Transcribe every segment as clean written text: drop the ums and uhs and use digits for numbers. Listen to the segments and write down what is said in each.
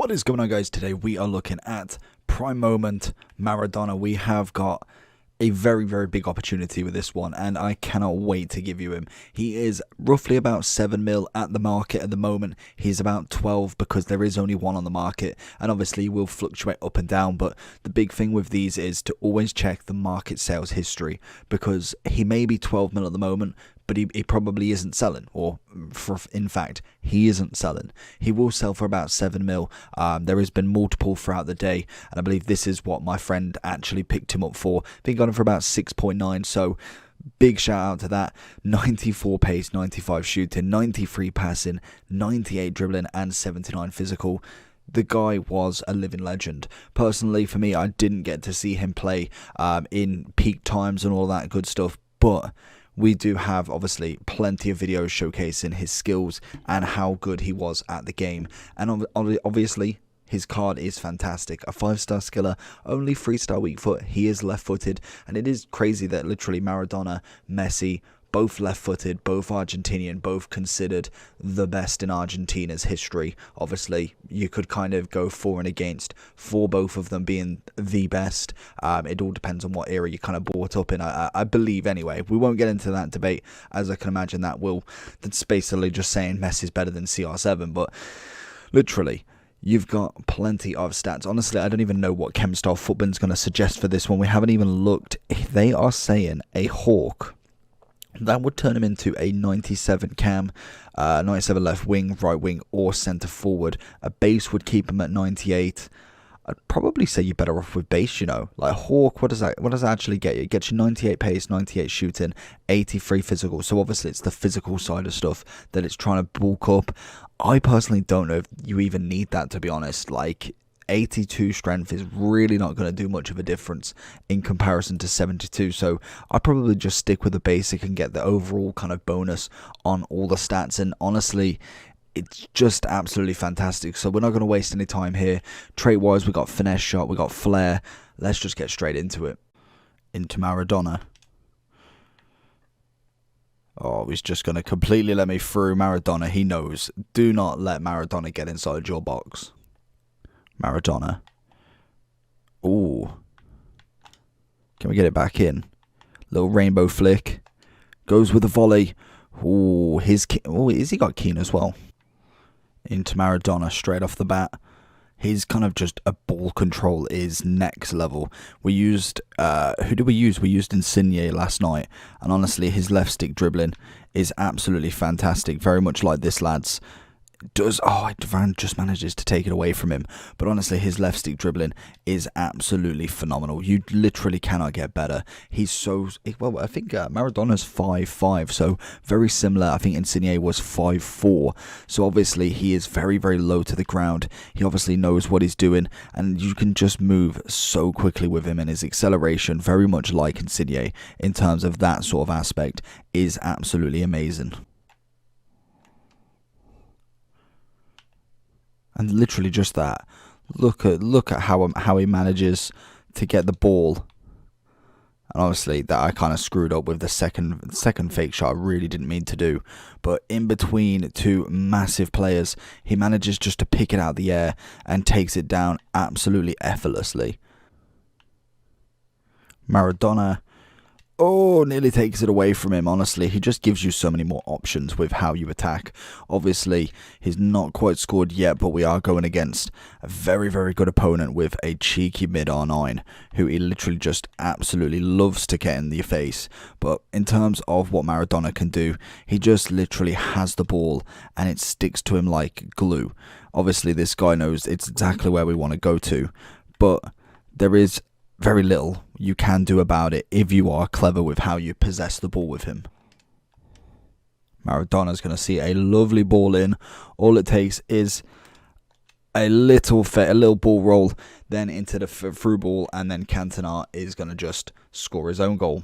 What is going on, guys? Today we are looking at prime moment Maradona. We have got a very big opportunity with this one, and I cannot wait to give you him. He is roughly about 7 mil at the market at the moment. He's about 12 because there is only one on the market, and obviously will fluctuate up and down. But the big thing with these is to always check the market sales history, because he may be 12 mil at the moment, but he probably isn't selling, or in fact, he isn't selling. He will sell for about 7 mil. There has been multiple throughout the day, and I believe this is what my friend actually picked him up for. I think got him for about 6.9, so big shout out to that. 94 pace, 95 shooting, 93 passing, 98 dribbling, and 79 physical. The guy was a living legend. Personally, for me, I didn't get to see him play in peak times and all that good stuff, but we do have obviously plenty of videos showcasing his skills and how good he was at the game. And obviously his card is fantastic. A 5-star skiller, only 3-star weak foot. He is left footed, and it is crazy that literally Maradona, Messi, both left-footed, both Argentinian, both considered the best in Argentina's history. Obviously, you could kind of go for and against for both of them being the best. It all depends on what era you kind of brought up in, I believe, anyway. We won't get into that debate, as I can imagine that's basically just saying Messi's better than CR7, but literally, you've got plenty of stats. Honestly, I don't even know what Chemstar Footbin's going to suggest for this one. We haven't even looked. They are saying a Hawk. That would turn him into a 97 cam, 97 left wing, right wing, or centre forward. A base would keep him at 98. I'd probably say you're better off with base, you know. Like Hawk, what does that actually get you? It gets you 98 pace, 98 shooting, 83 physical. So obviously it's the physical side of stuff that it's trying to bulk up. I personally don't know if you even need that, to be honest. Like, 82 strength is really not going to do much of a difference in comparison to 72, so I'll probably just stick with the basic and get the overall kind of bonus on all the stats. And honestly, it's just absolutely fantastic. So we're not going to waste any time here. Trait wise, we got finesse shot, we got flair. Let's just get straight into it. Into Maradona. Oh, he's just going to completely let me through. Maradona, he knows. Do not let Maradona get inside your box. Maradona. Ooh. Can we get it back in? Little rainbow flick. Goes with a volley. Ooh, is he got keen as well? Into Maradona straight off the bat. His kind of just a ball control is next level. We used, who did we use? We used Insigne last night. And honestly, his left stick dribbling is absolutely fantastic. Very much like this lad's. Varane just manages to take it away from him, but honestly his left stick dribbling is absolutely phenomenal. You literally cannot get better. He's so well. I think Maradona's 5'5", so very similar. I think Insigne was 5'4", so obviously he is very low to the ground. He obviously knows what he's doing, and you can just move so quickly with him, and his acceleration, very much like Insigne in terms of that sort of aspect, is absolutely amazing. And literally just that. Look at how he manages to get the ball. And obviously that I kind of screwed up with the second fake shot. I really didn't mean to do. But in between two massive players, he manages just to pick it out of the air and takes it down absolutely effortlessly. Maradona. Oh, nearly takes it away from him. Honestly, he just gives you so many more options with how you attack. Obviously, he's not quite scored yet, but we are going against a very good opponent with a cheeky mid R9, who he literally just absolutely loves to get in the face. But in terms of what Maradona can do, he just literally has the ball and it sticks to him like glue. Obviously, this guy knows it's exactly where we want to go to, but there is very little you can do about it if you are clever with how you possess the ball with him. Maradona's going to see a lovely ball in. All it takes is a little ball roll, then into the through ball, and then Cantona is going to just score his own goal.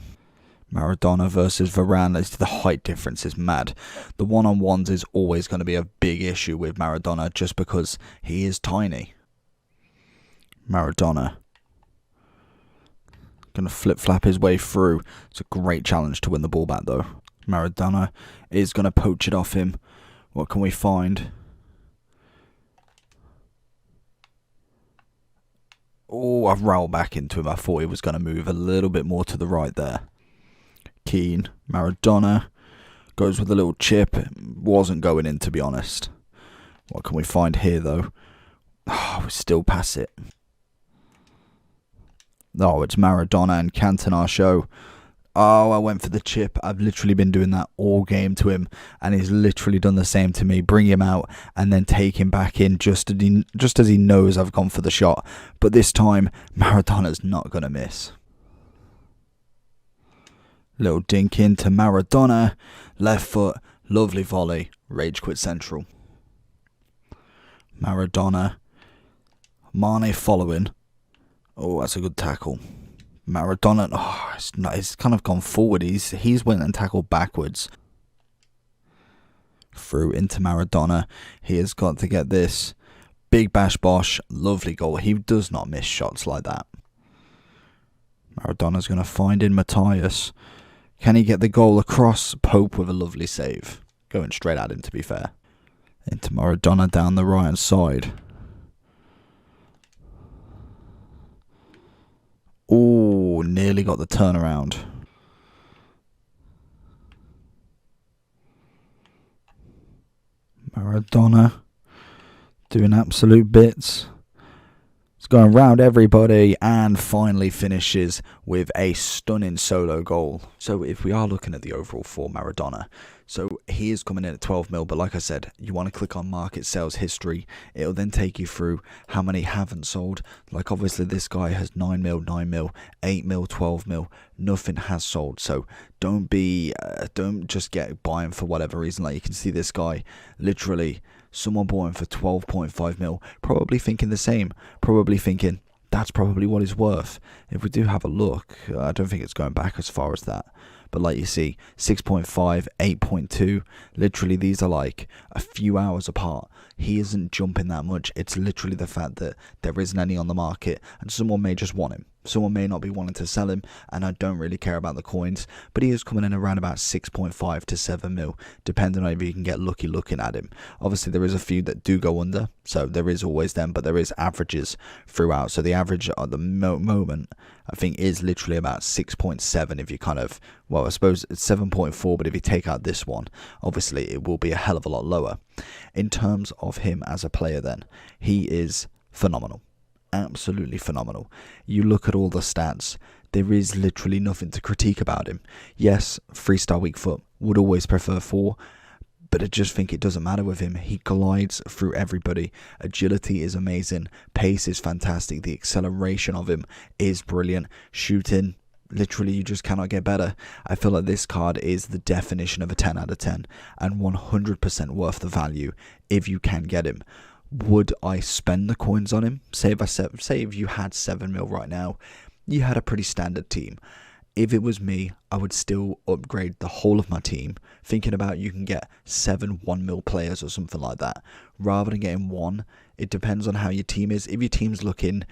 Maradona versus Varane, the height difference is mad. The one-on-ones is always going to be a big issue with Maradona just because he is tiny. Maradona. Going to flip-flap his way through. It's a great challenge to win the ball back, though. Maradona is going to poach it off him. What can we find? Oh, I've rolled back into him. I thought he was going to move a little bit more to the right there. Keane, Maradona, goes with a little chip. Wasn't going in, to be honest. What can we find here, though? Oh, we still pass it. Oh, it's Maradona and Cantona show. Oh, I went for the chip. I've literally been doing that all game to him, and he's literally done the same to me. Bring him out and then take him back in just as he knows I've gone for the shot. But this time, Maradona's not going to miss. Little dink into Maradona. Left foot. Lovely volley. Rage quit central. Maradona. Mane following. Oh, that's a good tackle. Maradona, it's kind of gone forward. He's went and tackled backwards. Through into Maradona. He has got to get this. Big bash bosh. Lovely goal. He does not miss shots like that. Maradona's going to find in Matthias. Can he get the goal across? Pope with a lovely save. Going straight at him, to be fair. Into Maradona down the right hand side. Oh, nearly got the turnaround. Maradona doing absolute bits. It's going round everybody and finally finishes with a stunning solo goal. So if we are looking at the overall for Maradona, so he is coming in at 12 mil, but like I said, you want to click on market sales history. It'll then take you through how many haven't sold. Like obviously this guy has 9 mil, 9 mil, 8 mil, 12 mil. Nothing has sold. So don't just get buying for whatever reason. Like you can see this guy literally. Someone bought him for 12.5 mil, probably thinking the same, probably thinking that's probably what he's worth. If we do have a look, I don't think it's going back as far as that. But like you see, 6.5, 8.2, literally these are like a few hours apart. He isn't jumping that much. It's literally the fact that there isn't any on the market and someone may just want him. Someone may not be wanting to sell him, and I don't really care about the coins, but he is coming in around about 6.5 to 7 mil, depending on if you can get lucky looking at him. Obviously, there is a few that do go under, so there is always them, but there is averages throughout. So the average at the moment, I think, is literally about 6.7 if you kind of, well, I suppose it's 7.4, but if you take out this one, obviously it will be a hell of a lot lower. In terms of him as a player then, he is phenomenal. Absolutely phenomenal. You look at all the stats, there is literally nothing to critique about him. Yes, 3-star weak foot, would always prefer 4, but I just think it doesn't matter with him. He glides through everybody. Agility is amazing. Pace is fantastic. The acceleration of him is brilliant. Shooting, literally you just cannot get better. I feel like this card is the definition of a 10 out of 10 and 100% worth the value if you can get him. Would I spend the coins on him? Say if you had 7 mil right now, you had a pretty standard team. If it was me, I would still upgrade the whole of my team, thinking about you can get 7 1 mil players or something like that, rather than getting 1. It depends on how your team is. If your team's looking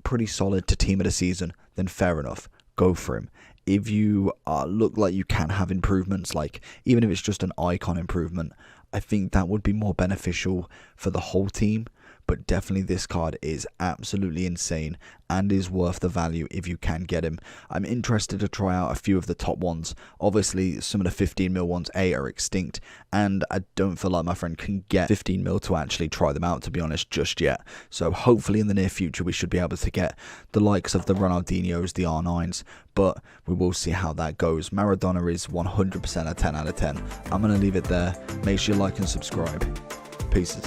pretty solid to team of the season, then fair enough, go for him. If you look like you can have improvements, like even if it's just an icon improvement, I think that would be more beneficial for the whole team. But definitely this card is absolutely insane and is worth the value if you can get him. I'm interested to try out a few of the top ones. Obviously some of the 15 mil ones are extinct, and I don't feel like my friend can get 15 mil to actually try them out, to be honest, just yet. So hopefully in the near future we should be able to get the likes of the Ronaldinhos, the R9s, but we will see how that goes. Maradona is 100% a 10 out of 10. I'm going to leave it there. Make sure you like and subscribe. Peace.